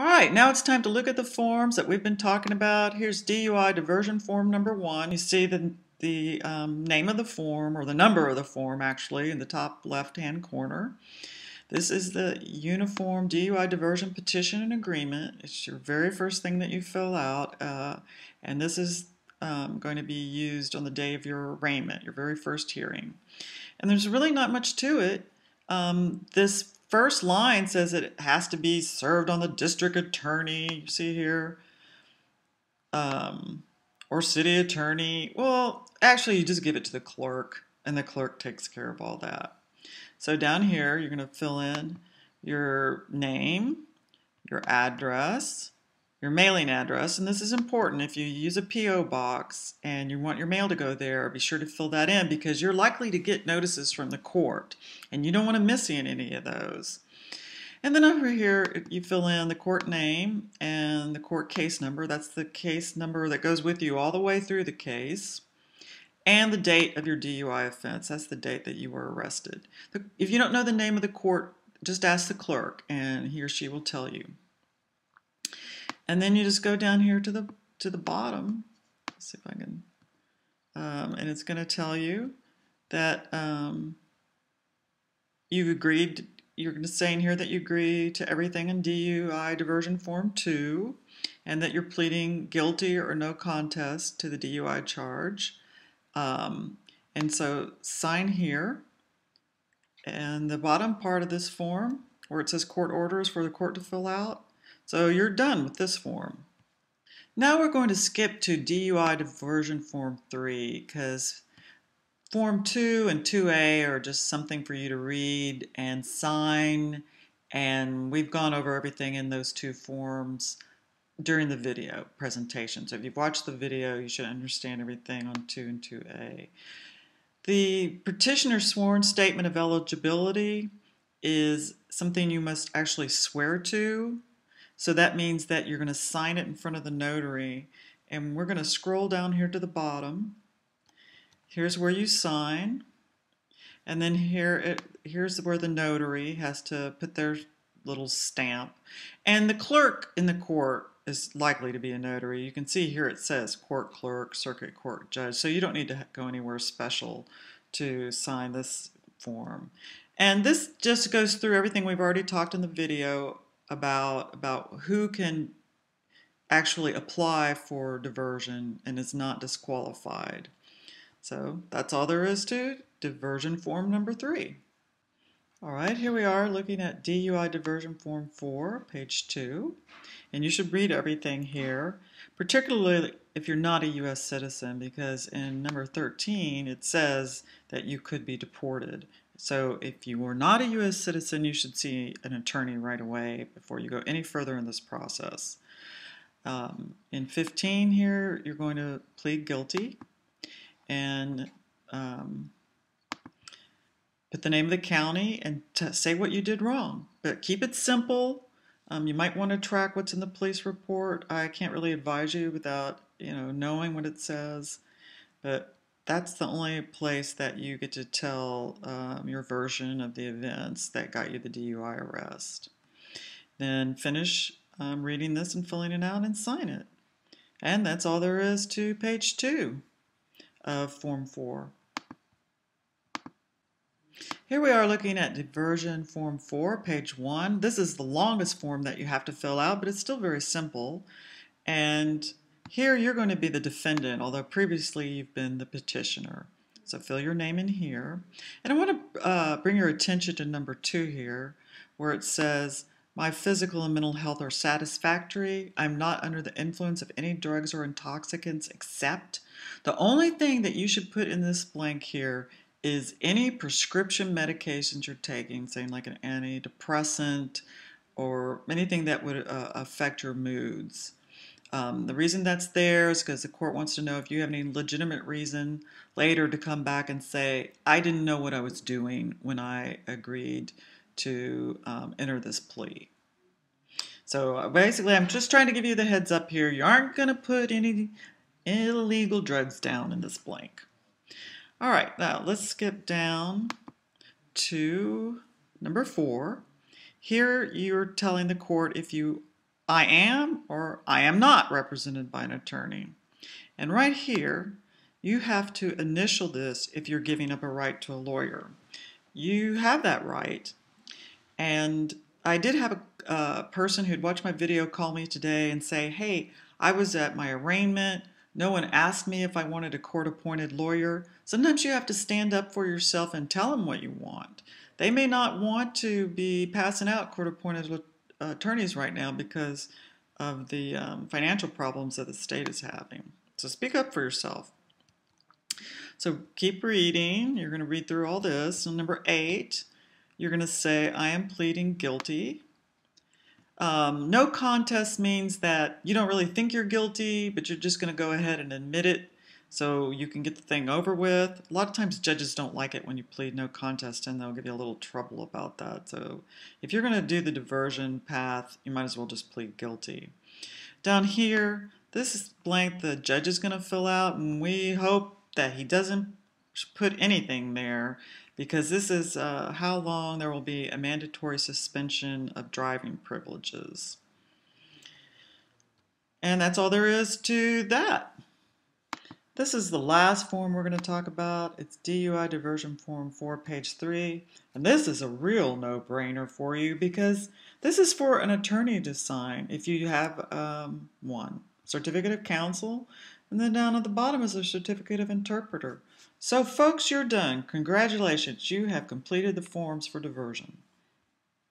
All right, now it's time to look at the forms that we've been talking about. Here's DUI diversion form number 1. You see the name of the form, or the number of the form actually, in the top left-hand corner. This is the Uniform DUI Diversion Petition and Agreement. It's your very first thing that you fill out, and this is going to be used on the day of your arraignment, your very first hearing. And there's really not much to it. This first line says it has to be served on the district attorney, you see here, or city attorney. Well, actually, you just give it to the clerk, and the clerk takes care of all that. So down here, you're going to fill in your name, your address, your mailing address, and this is important. If you use a P.O. box and you want your mail to go there, be sure to fill that in because you're likely to get notices from the court, and you don't want to miss any of those. And then over here, you fill in the court name and the court case number. That's the case number that goes with you all the way through the case. And the date of your DUI offense. That's the date that you were arrested. If you don't know the name of the court, just ask the clerk, and he or she will tell you. And then you just go down here to the bottom. Let's see if I can. And it's going to tell you that you've agreed. You're going to say in here that you agree to everything in DUI Diversion Form 2, and that you're pleading guilty or no contest to the DUI charge. And so sign here, and the bottom part of this form where it says court orders for the court to fill out. So you're done with this form. Now we're going to skip to DUI Diversion Form 3 because Form 2 and 2A are just something for you to read and sign, and we've gone over everything in those two forms during the video presentation. So if you've watched the video, you should understand everything on 2 and 2A. The petitioner's sworn statement of eligibility is something you must actually swear to. So that means that you're going to sign it in front of the notary. And we're going to scroll down here to the bottom. Here's where you sign. And then here's where the notary has to put their little stamp. And the clerk in the court is likely to be a notary. You can see here it says court clerk, circuit court judge, so you don't need to go anywhere special to sign this form. And this just goes through everything we've already talked in the video about who can actually apply for diversion and is not disqualified. So that's all there is to diversion form number 3. All right, here we are looking at DUI Diversion Form 4, page 2. And you should read everything here, particularly if you're not a U.S. citizen, because in number 13 it says that you could be deported. So if you are not a U.S. citizen, you should see an attorney right away before you go any further in this process. In 15 here, you're going to plead guilty and put the name of the county and say what you did wrong. But keep it simple. You might want to track what's in the police report. I can't really advise you without knowing what it says. But that's the only place that you get to tell your version of the events that got you the DUI arrest. Then finish reading this and filling it out and sign it. And that's all there is to page 2 of Form 4. Here we are looking at Diversion Form 4, page 1. This is the longest form that you have to fill out, but it's still very simple. And here you're going to be the defendant, although previously you've been the petitioner. So fill your name in here. And I want to bring your attention to number 2 here, where it says, my physical and mental health are satisfactory. I'm not under the influence of any drugs or intoxicants except. The only thing that you should put in this blank here is any prescription medications you're taking, saying like an antidepressant or anything that would affect your moods. The reason that's there is because the court wants to know if you have any legitimate reason later to come back and say, I didn't know what I was doing when I agreed to enter this plea. So basically, I'm just trying to give you the heads up here. You aren't going to put any illegal drugs down in this blank. All right, now let's skip down to number 4. Here you're telling the court if you I am or I am not represented by an attorney. And right here, you have to initial this if you're giving up a right to a lawyer. You have that right. And I did have a person who'd watched my video call me today and say, hey, I was at my arraignment. No one asked me if I wanted a court-appointed lawyer. Sometimes you have to stand up for yourself and tell them what you want. They may not want to be passing out court-appointed attorneys right now because of the financial problems that the state is having. So speak up for yourself. So keep reading. You're going to read through all this. So number 8, you're going to say, I am pleading guilty. No contest means that you don't really think you're guilty, but you're just going to go ahead and admit it so you can get the thing over with. A lot of times judges don't like it when you plead no contest, and they'll give you a little trouble about that. So if you're going to do the diversion path, you might as well just plead guilty. Down here, this is blank the judge is going to fill out, and we hope that he doesn't put anything there, because this is how long there will be a mandatory suspension of driving privileges. And that's all there is to that. This is the last form we're going to talk about. It's DUI Diversion Form 4, page 3. And this is a real no-brainer for you because this is for an attorney to sign if you have one. Certificate of counsel, and then down at the bottom is a certificate of interpreter. So folks, you're done. Congratulations, you have completed the forms for diversion.